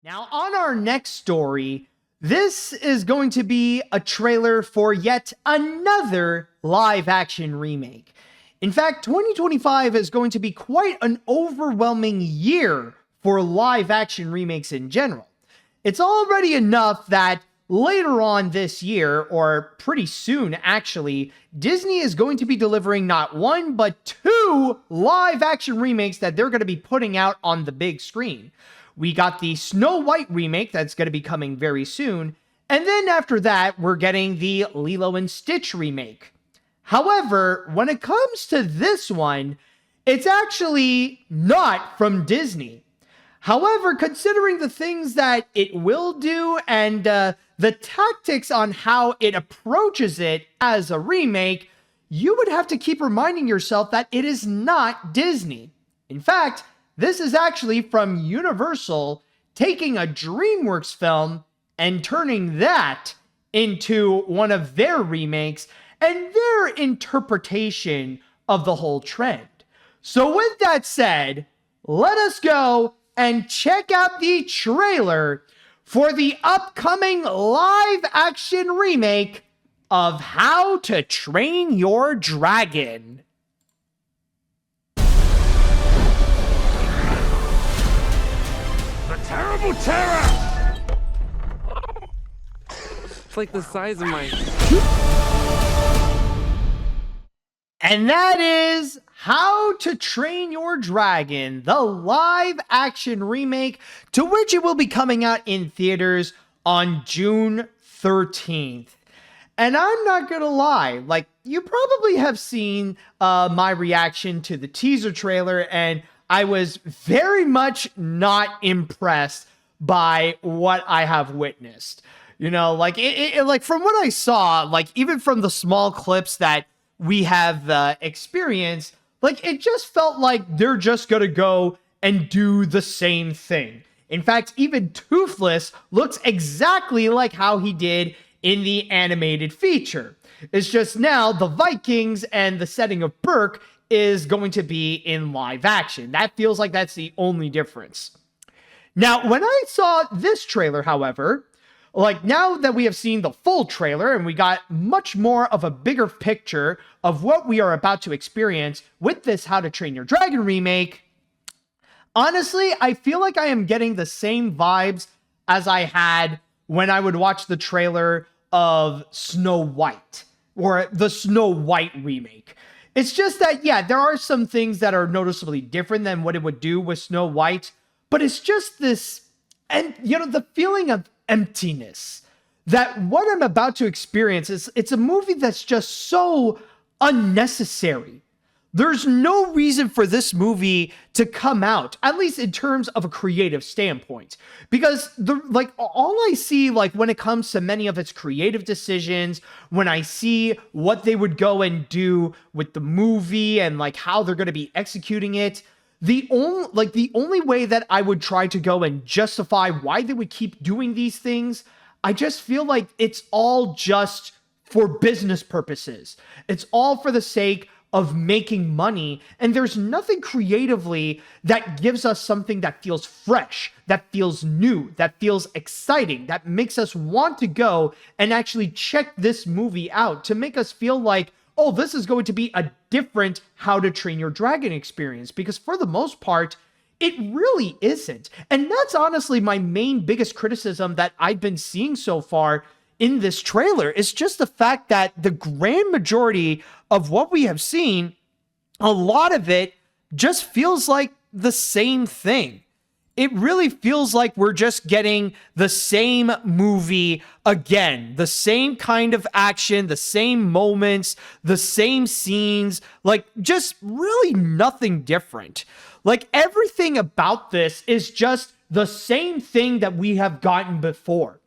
Now, on our next story, this is going to be a trailer for yet another live action remake. In fact, 2025 is going to be quite an overwhelming year for live action remakes in general. It's already enough that later on this year, or pretty soon actually, Disney is going to be delivering not one, but two live action remakes that they're going to be putting out on the big screen. We got the Snow White remake that's going to be coming very soon. And then after that, we're getting the Lilo and Stitch remake. However, when it comes to this one, it's actually not from Disney. However, considering the things that it will do and the tactics on how it approaches it as a remake, you would have to keep reminding yourself that it is not Disney. In fact, this is actually from Universal taking a DreamWorks film and turning that into one of their remakes and their interpretation of the whole trend. So with that said, let us go and check out the trailer for the upcoming live action remake of How to Train Your Dragon. Terrible terror! It's like the size of my... And that is How to Train Your Dragon, the live action remake, to which it will be coming out in theaters on June 13th. And I'm not gonna lie, like, you probably have seen my reaction to the teaser trailer, and I was very much not impressed by what I have witnessed. You know, like, like from what I saw, like even from the small clips that we have experienced, like it just felt like they're just gonna go and do the same thing. In fact, even Toothless looks exactly like how he did in the animated feature. It's just now the Vikings and the setting of Berk is going to be in live action. That feels like that's the only difference. Now, when I saw this trailer, however, like now that we have seen the full trailer and we got much more of a bigger picture of what we are about to experience with this How to Train Your Dragon remake, honestly, I feel like I am getting the same vibes as I had when I would watch the trailer of Snow White or the Snow White remake. It's just that, yeah, there are some things that are noticeably different than what it would do with Snow White, but it's just this, and you know, the feeling of emptiness that what I'm about to experience is, it's a movie that's just so unnecessary. There's no reason for this movie to come out, at least in terms of a creative standpoint, because all I see, like when it comes to many of its creative decisions, when I see what they would go and do with the movie and like how they're going to be executing it, the only way that I would try to go and justify why they would keep doing these things, I just feel like it's all just for business purposes. It's all for the sake of making money, and there's nothing creatively that gives us something that feels fresh, that feels new, that feels exciting, that makes us want to go and actually check this movie out, to make us feel like, oh, this is going to be a different How to Train Your Dragon experience, because for the most part, it really isn't. And that's honestly my biggest criticism that I've been seeing so far in this trailer. Is just the fact that the grand majority of what we have seen, a lot of it just feels like the same thing. It really feels like we're just getting the same movie again, the same kind of action, the same moments, the same scenes, like just really nothing different. Like everything about this is just the same thing that we have gotten before.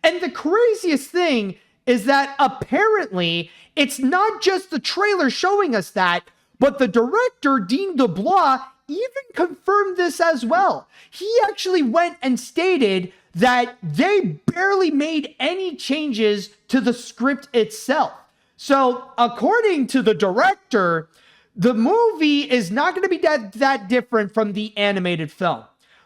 And the craziest thing is that apparently it's not just the trailer showing us that, but the director, Dean DeBlois, even confirmed this as well. He actually went and stated that they barely made any changes to the script itself. So according to the director, the movie is not going to be that different from the animated film.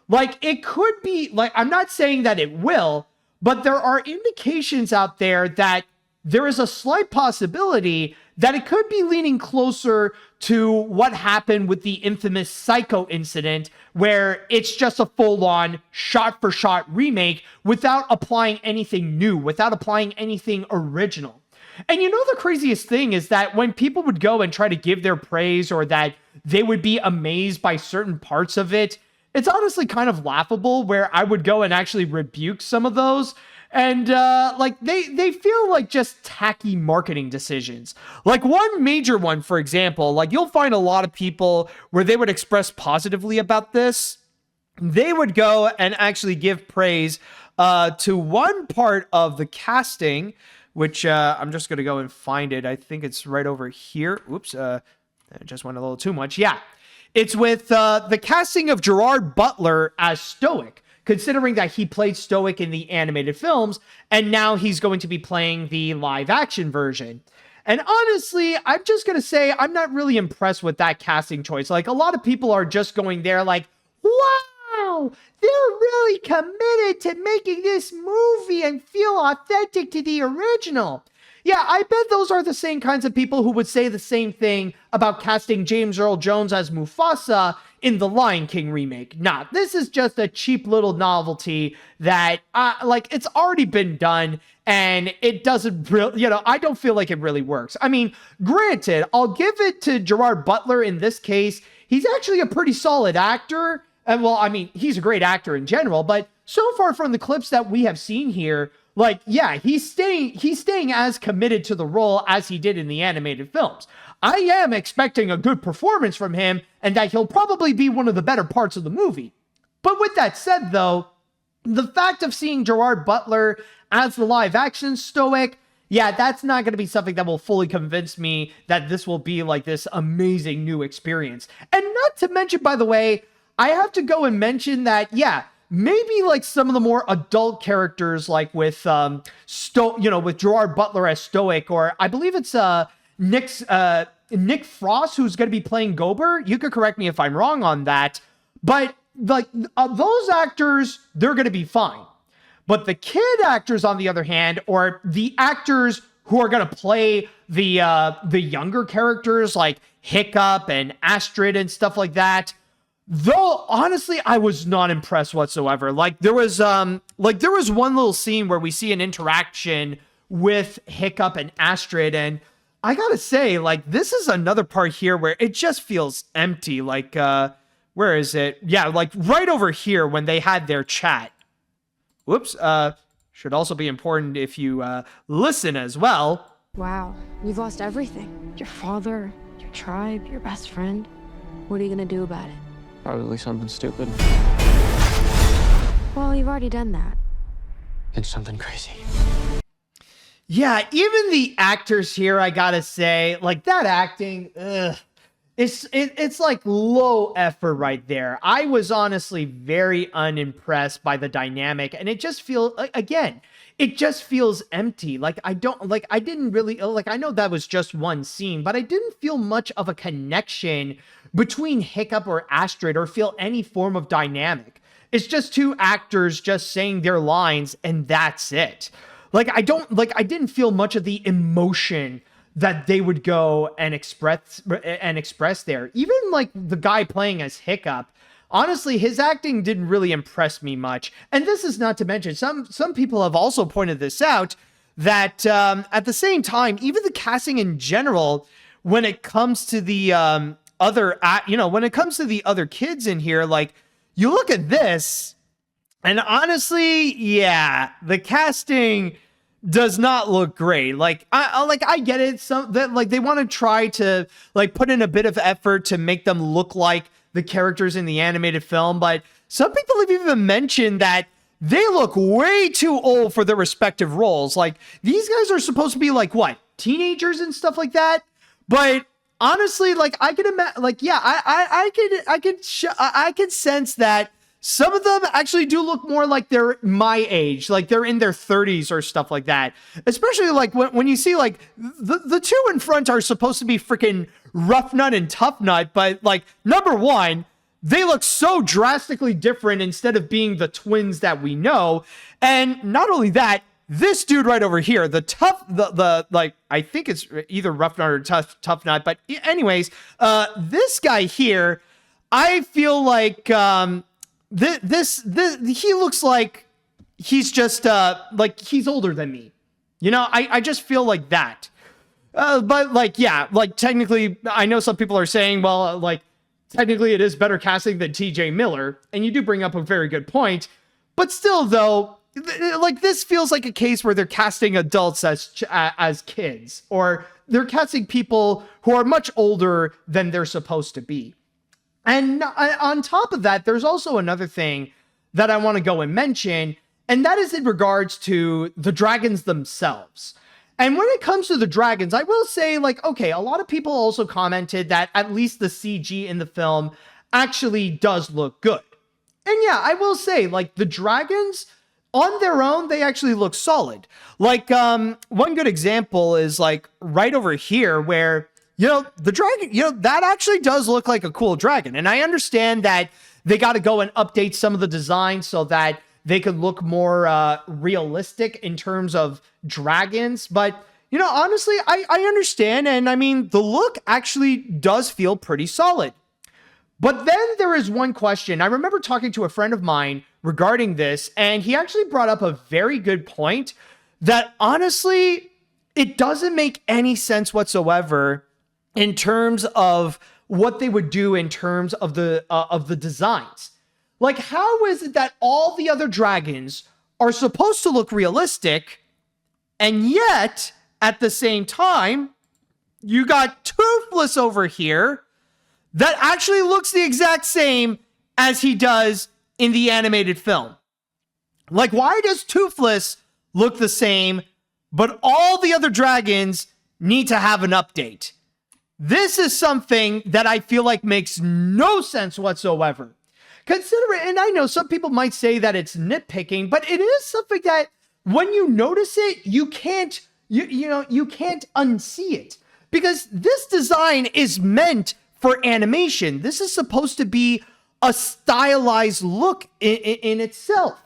Like, it could be, like, I'm not saying that it will, but there are indications out there that there is a slight possibility that it could be leaning closer to what happened with the infamous Psycho incident, where it's just a full-on shot-for-shot remake without applying anything new, without applying anything original. And you know, the craziest thing is that when people would go and try to give their praise, or that they would be amazed by certain parts of it, it's honestly kind of laughable, where I would go and actually rebuke some of those. And like they feel like just tacky marketing decisions. Like, one major one, for example, like, you'll find a lot of people where they would express positively about this. They would go and actually give praise to one part of the casting, which I'm just going to go and find it. I think it's right over here. Oops, it just went a little too much. Yeah, it's with the casting of Gerard Butler as Stoic, considering that he played Stoic in the animated films, and now he's going to be playing the live action version. And honestly, I'm just going to say I'm not really impressed with that casting choice. Like, a lot of people are just going there like, wow, they're really committed to making this movie and feel authentic to the original. Yeah, I bet those are the same kinds of people who would say the same thing about casting James Earl Jones as Mufasa in the Lion King remake. Nah, this is just a cheap little novelty that, like, it's already been done, and it doesn't really, you know, I don't feel like it really works. I mean, granted, I'll give it to Gerard Butler in this case. He's actually a pretty solid actor. And, well, I mean, he's a great actor in general, but so far from the clips that we have seen here, like, yeah, he's staying as committed to the role as he did in the animated films. I am expecting a good performance from him, and that he'll probably be one of the better parts of the movie. But with that said, though, the fact of seeing Gerard Butler as the live-action Stoic, yeah, that's not going to be something that will fully convince me that this will be like this amazing new experience. And not to mention, by the way, I have to go and mention that, yeah, maybe like some of the more adult characters, like with with Gerard Butler as Stoic, or I believe it's Nick Frost who's going to be playing Gober. You could correct me if I'm wrong on that, but like those actors, they're going to be fine. But the kid actors, on the other hand, or the actors who are going to play the younger characters like Hiccup and Astrid and stuff like that, though, honestly, I was not impressed whatsoever. Like, there was one little scene where we see an interaction with Hiccup and Astrid, and I gotta say, like, this is another part here where it just feels empty. Like, where is it? Yeah, like right over here when they had their chat. Whoops. Should also be important if you listen as well. Wow, you've lost everything. Your father, your tribe, your best friend. What are you gonna do about it? Probably something stupid. Well, you've already done that. It's something crazy. Yeah, even the actors here, I gotta say, like, that acting, it's like low effort right there. I was honestly very unimpressed by the dynamic, and it just feels, again, it just feels empty. Like, I didn't really, like, I know that was just one scene, but I didn't feel much of a connection between Hiccup or Astrid, or feel any form of dynamic. It's just two actors just saying their lines, and that's it. Like, I didn't feel much of the emotion that they would go and express there. Even like the guy playing as Hiccup, honestly, his acting didn't really impress me much. And this is not to mention, some people have also pointed this out, that at the same time, even the casting in general, when it comes to the when it comes to the other kids in here, like, you look at this, and honestly, yeah, the casting does not look great. Like, I get it. Some that, like, they want to try to like put in a bit of effort to make them look like the characters in the animated film, but some people have even mentioned that they look way too old for their respective roles. Like, these guys are supposed to be like, what, teenagers and stuff like that, but honestly, like, I could imagine, like, yeah, I could sense that some of them actually do look more like they're my age, like they're in their 30s or stuff like that. Especially like when you see like the two in front are supposed to be freaking Rough Nut and Tough Nut, but like, number one, they look so drastically different instead of being the twins that we know. And not only that, this dude right over here, the like, I think it's either Rough Nut or Tough Nut, but anyways, this guy here, I feel like this he looks like he's just like he's older than me. You know, I just feel like that. But like, yeah, like technically, I know some people are saying, well, like technically it is better casting than TJ Miller, and you do bring up a very good point. But still, though, like this feels like a case where they're casting adults as kids, or they're casting people who are much older than they're supposed to be. And on top of that, there's also another thing that I want to go and mention, and that is in regards to the dragons themselves. And when it comes to the dragons, I will say, like, okay, a lot of people also commented that at least the CG in the film actually does look good. And yeah, I will say, like, the dragons on their own, they actually look solid. Like, one good example is like right over here where, you know, the dragon, you know, that actually does look like a cool dragon. And I understand that they got to go and update some of the designs so that they could look more realistic in terms of dragons. But, you know, honestly, I understand. And I mean, the look actually does feel pretty solid. But then there is one question. I remember talking to a friend of mine regarding this, and he actually brought up a very good point that honestly, it doesn't make any sense whatsoever in terms of what they would do in terms of the designs. Like, how is it that all the other dragons are supposed to look realistic, and yet, at the same time, you got Toothless over here that actually looks the exact same as he does in the animated film? Like, why does Toothless look the same, but all the other dragons need to have an update? This is something that I feel like makes no sense whatsoever. Consider it, and I know some people might say that it's nitpicking, but it is something that when you notice it, you can't unsee it. Because this design is meant for animation. This is supposed to be a stylized look in itself.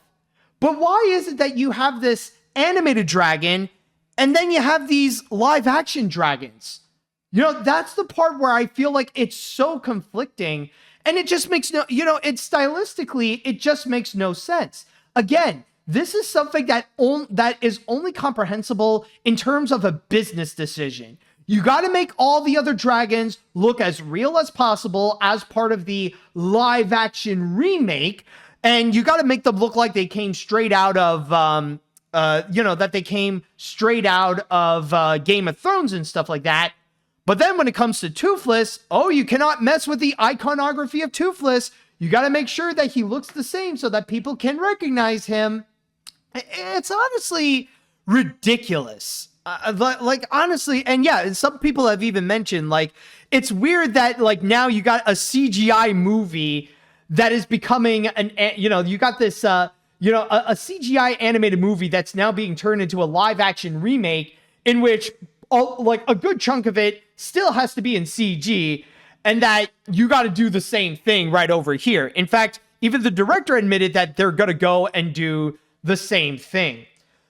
But why is it that you have this animated dragon and then you have these live action dragons? You know, that's the part where I feel like it's so conflicting, and it just makes no, you know, it's stylistically, it just makes no sense. Again, this is something that is only comprehensible in terms of a business decision. You got to make all the other dragons look as real as possible as part of the live action remake. And you got to make them look like they came straight out of, that they came straight out of Game of Thrones and stuff like that. But then when it comes to Toothless, oh, you cannot mess with the iconography of Toothless. You got to make sure that he looks the same so that people can recognize him. It's honestly ridiculous. Like, honestly, and yeah, and some people have even mentioned, like, it's weird that, like, now you got a CGI movie that is becoming you got this, a CGI animated movie that's now being turned into a live action remake in which, like, a good chunk of it still has to be in CG, and that you got to do the same thing right over here. In fact, even the director admitted that they're going to go and do the same thing.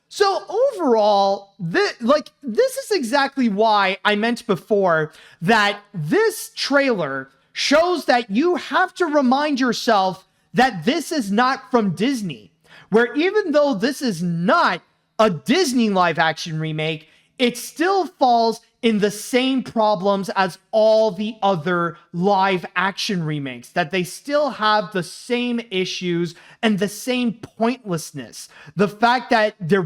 So overall, this is exactly why I meant before that this trailer shows that you have to remind yourself that this is not from Disney, where even though this is not a Disney live action remake, it still falls in the same problems as all the other live action remakes, that they still have the same issues and the same pointlessness. The fact that they're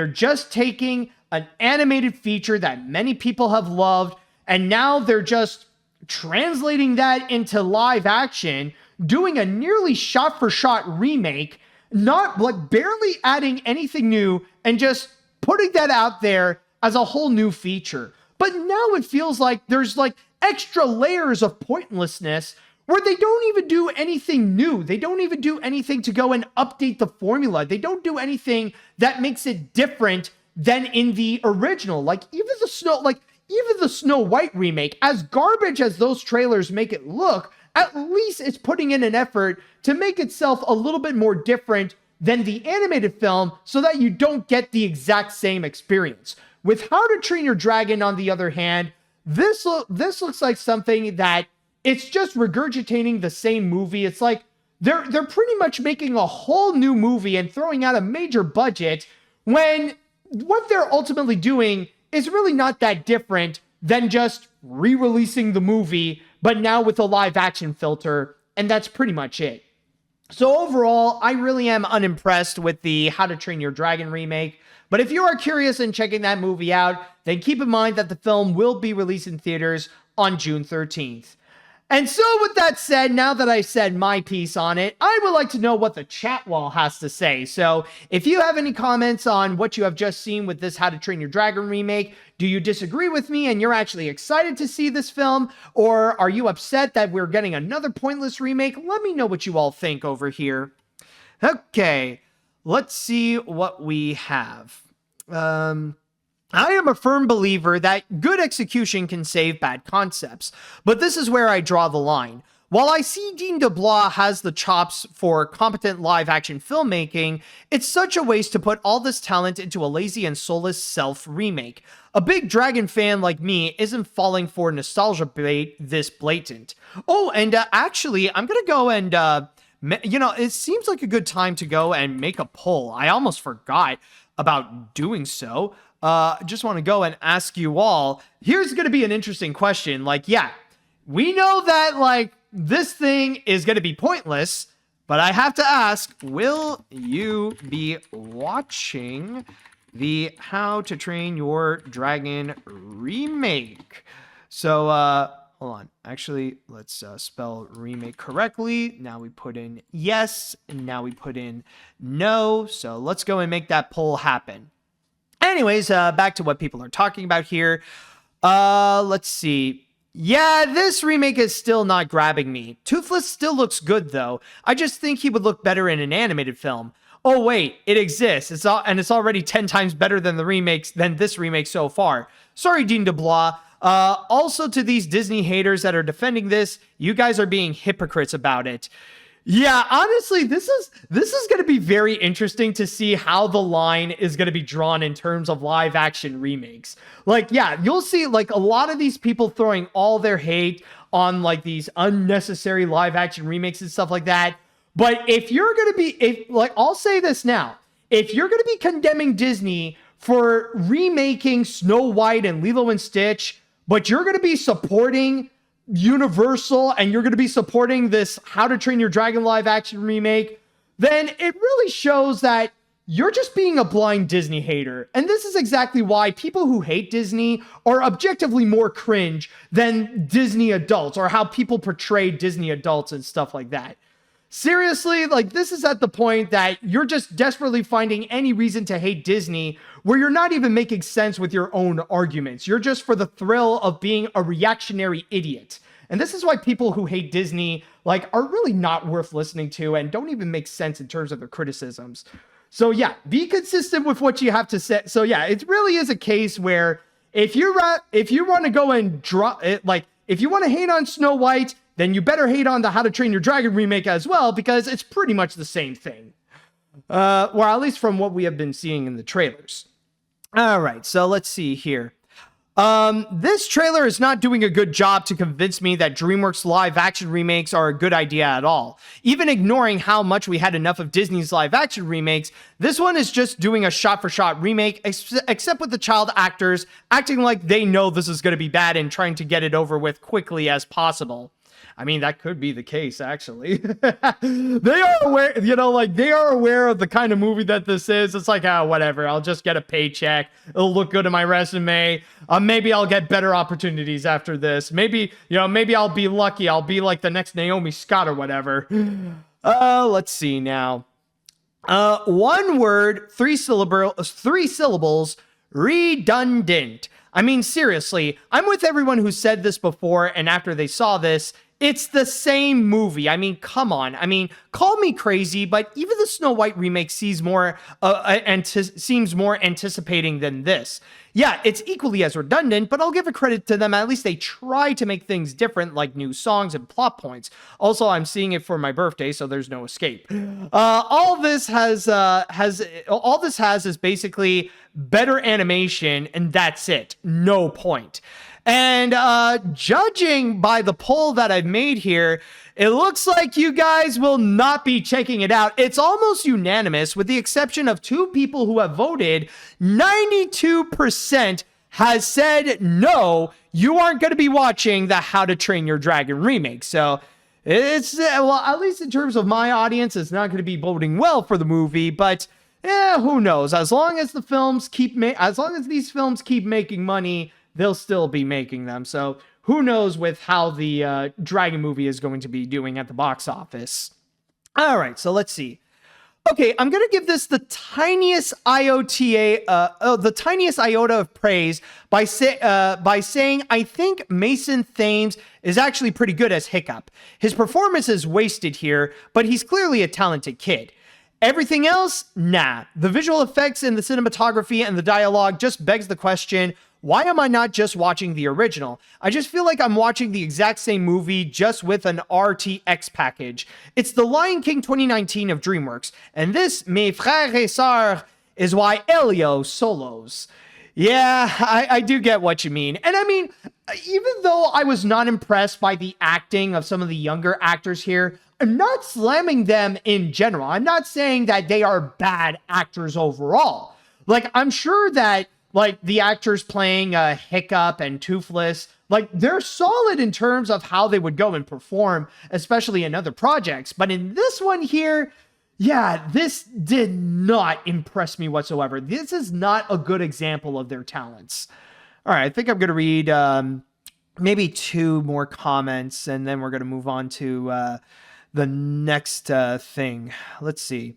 just taking an animated feature that many people have loved, and now they're just translating that into live action, doing a nearly shot for shot remake, not like barely adding anything new, and just putting that out there as a whole new feature. But now it feels like there's like extra layers of pointlessness where they don't even do anything new. They don't even do anything to go and update the formula. They don't do anything that makes it different than in the original. Like even the Snow White remake, as garbage as those trailers make it look, at least it's putting in an effort to make itself a little bit more different than the animated film so that you don't get the exact same experience. With How to Train Your Dragon, on the other hand, this looks like something that it's just regurgitating the same movie. It's like they're pretty much making a whole new movie and throwing out a major budget when what they're ultimately doing is really not that different than just re-releasing the movie, but now with a live action filter, and that's pretty much it. So overall, I really am unimpressed with the How to Train Your Dragon remake. But if you are curious in checking that movie out, then keep in mind that the film will be released in theaters on June 13th. And so with that said, now that I said my piece on it, I would like to know what the chat wall has to say. So if you have any comments on what you have just seen with this How to Train Your Dragon remake, do you disagree with me and you're actually excited to see this film? Or are you upset that we're getting another pointless remake? Let me know what you all think over here. Okay, let's see what we have. I am a firm believer that good execution can save bad concepts, but this is where I draw the line. While I see Dean DeBlois has the chops for competent live-action filmmaking, it's such a waste to put all this talent into a lazy and soulless self-remake. A big Dragon fan like me isn't falling for nostalgia bait this blatant. Oh, and actually, I'm gonna go and, it seems like a good time to go and make a poll. I almost forgot about doing so. Just want to go and ask you all. Here's going to be an interesting question. Like, yeah, we know that, like, this thing is going to be pointless, but I have to ask, will you be watching the How to Train Your Dragon remake? So, hold on. Actually, let's spell remake correctly. Now we put in yes, and now we put in no. So let's go and make that poll happen. Anyways, back to what people are talking about here. Let's see. Yeah, this remake is still not grabbing me. Toothless still looks good, though. I just think he would look better in an animated film. Oh, wait, it exists. It's already 10 times better than this remake so far. Sorry, Dean DeBlois. Also to these Disney haters that are defending this, you guys are being hypocrites about it. Yeah, honestly, this is going to be very interesting to see how the line is going to be drawn in terms of live action remakes. Like, yeah, you'll see like a lot of these people throwing all their hate on like these unnecessary live action remakes and stuff like that. But if you're going to be, I'll say this now, if you're going to be condemning Disney for remaking Snow White and Lilo and Stitch, but you're going to be supporting Universal and you're going to be supporting this How to Train Your Dragon live action remake, then it really shows that you're just being a blind Disney hater. And this is exactly why people who hate Disney are objectively more cringe than Disney adults, or how people portray Disney adults and stuff like that. Seriously, like, this is at the point that you're just desperately finding any reason to hate Disney where you're not even making sense with your own arguments. You're just for the thrill of being a reactionary idiot. And this is why people who hate Disney, like, are really not worth listening to and don't even make sense in terms of their criticisms. So yeah, be consistent with what you have to say. So yeah, it really is a case where if you want to go and drop it, like, if you want to hate on Snow White, then you better hate on the How to Train Your Dragon remake as well, because it's pretty much the same thing. Or at least from what we have been seeing in the trailers. All right, so let's see here. This trailer is not doing a good job to convince me that DreamWorks live action remakes are a good idea at all. Even ignoring how much we had enough of Disney's live action remakes, this one is just doing a shot-for-shot remake, except with the child actors acting like they know this is going to be bad and trying to get it over with quickly as possible. I mean, that could be the case, actually. They are aware, they are aware of the kind of movie that this is. It's like, whatever, I'll just get a paycheck. It'll look good in my resume. Maybe I'll get better opportunities after this. Maybe I'll be lucky. I'll be like the next Naomi Scott or whatever. Let's see now. One word, three syllables, redundant. I mean, seriously, I'm with everyone who said this before, and after they saw this, it's the same movie. I mean, come on. I mean, call me crazy, but even the Snow White remake seems more anticipating than this. Yeah, it's equally as redundant, but I'll give a credit to them. At least they try to make things different, like new songs and plot points. Also, I'm seeing it for my birthday, so there's no escape. All this has is basically better animation, and that's it. No point. And judging by the poll that I've made here, it looks like you guys will not be checking it out. It's almost unanimous, with the exception of 2 people who have voted. 92% has said no, you aren't going to be watching the How to Train Your Dragon remake. So it's, well, at least in terms of my audience, it's not going to be voting well for the movie, but who knows? As long as these films keep making money, they'll still be making them. So who knows with how the Dragon movie is going to be doing at the box office. All right, so let's see. Okay, I'm gonna give this the tiniest iota of praise by saying I think Mason Thames is actually pretty good as Hiccup. His performance is wasted here, but he's clearly a talented kid. Everything else, nah. The visual effects and the cinematography and the dialogue just begs the question, why am I not just watching the original? I just feel like I'm watching the exact same movie just with an RTX package. It's The Lion King 2019 of DreamWorks, and this, mes frères et sœurs, is why Elio solos. Yeah, I do get what you mean. And I mean, even though I was not impressed by the acting of some of the younger actors here, I'm not slamming them in general. I'm not saying that they are bad actors overall. Like, I'm sure that like the actors playing Hiccup and Toothless, like they're solid in terms of how they would go and perform, especially in other projects. But in this one here, yeah, this did not impress me whatsoever. This is not a good example of their talents. All right, I think I'm going to read maybe 2 more comments, and then we're going to move on to the next thing. Let's see.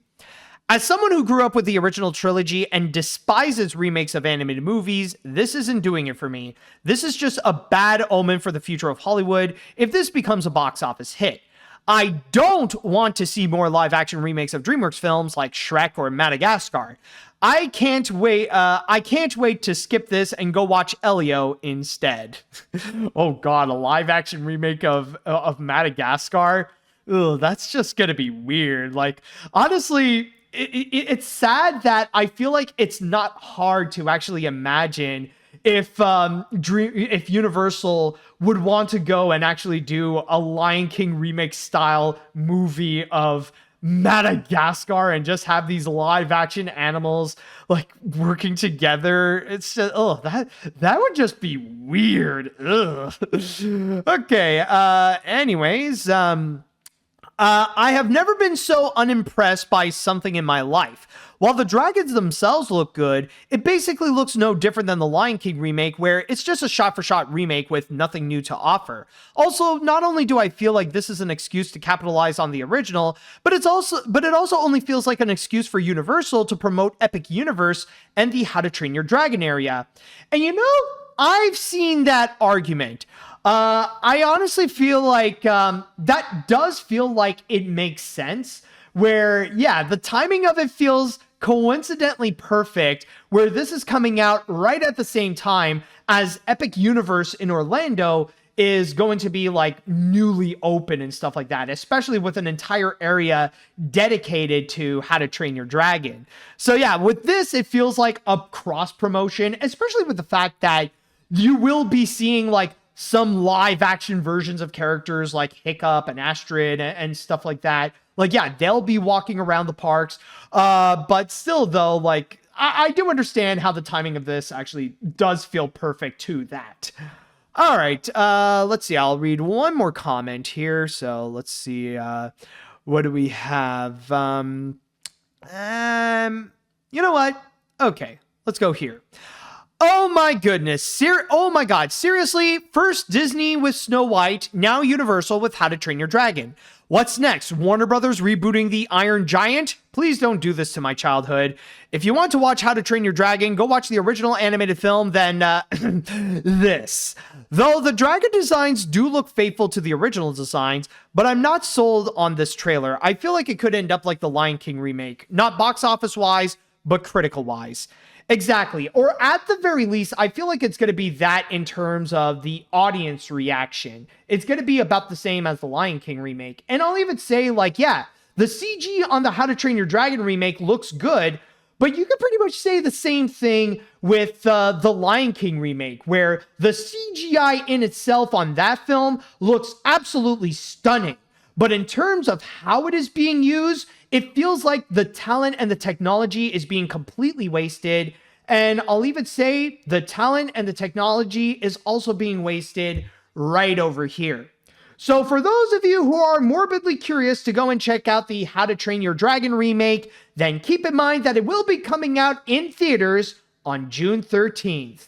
As someone who grew up with the original trilogy and despises remakes of animated movies, this isn't doing it for me. This is just a bad omen for the future of Hollywood if this becomes a box office hit. I don't want to see more live-action remakes of DreamWorks films like Shrek or Madagascar. I can't wait to skip this and go watch Elio instead. Oh God, a live-action remake of Madagascar? Ugh, that's just gonna be weird. Like, honestly, it's sad that I feel like it's not hard to actually imagine if Universal would want to go and actually do a Lion King remake style movie of Madagascar and just have these live action animals like working together. It's just, oh, that would just be weird. Ugh. Okay. Anyways, I have never been so unimpressed by something in my life. While the dragons themselves look good, it basically looks no different than the Lion King remake, where it's just a shot-for-shot remake with nothing new to offer. Also, not only do I feel like this is an excuse to capitalize on the original, but it also only feels like an excuse for Universal to promote Epic Universe and the How to Train Your Dragon area. And you know, I've seen that argument. I honestly feel like that does feel like it makes sense, where, yeah, the timing of it feels coincidentally perfect, where this is coming out right at the same time as Epic Universe in Orlando is going to be like newly open and stuff like that, especially with an entire area dedicated to How to Train Your Dragon. So yeah, with this, it feels like a cross promotion, especially with the fact that you will be seeing like some live action versions of characters like Hiccup and Astrid and stuff like that. Like, yeah, they'll be walking around the parks. But still, though, like, I do understand how the timing of this actually does feel perfect to that. All right, let's see. I'll read one more comment here. So let's see. What do we have? You know what? Okay, let's go here. Oh my goodness. Oh my god. Seriously? First Disney with Snow White, now Universal with How to Train Your Dragon. What's next? Warner Brothers rebooting The Iron Giant? Please don't do this to my childhood. If you want to watch How to Train Your Dragon, go watch the original animated film, then this. Though the dragon designs do look faithful to the original designs, but I'm not sold on this trailer. I feel like it could end up like the Lion King remake. Not box office wise, but critical wise. Exactly. Or at the very least, I feel like it's going to be that in terms of the audience reaction. It's going to be about the same as the Lion King remake. And I'll even say, like, yeah, the CG on the How to Train Your Dragon remake looks good, but you could pretty much say the same thing with the Lion King remake, where the CGI in itself on that film looks absolutely stunning. But in terms of how it is being used, it feels like the talent and the technology is being completely wasted. And I'll even say the talent and the technology is also being wasted right over here. So for those of you who are morbidly curious to go and check out the How to Train Your Dragon remake, then keep in mind that it will be coming out in theaters on June 13th.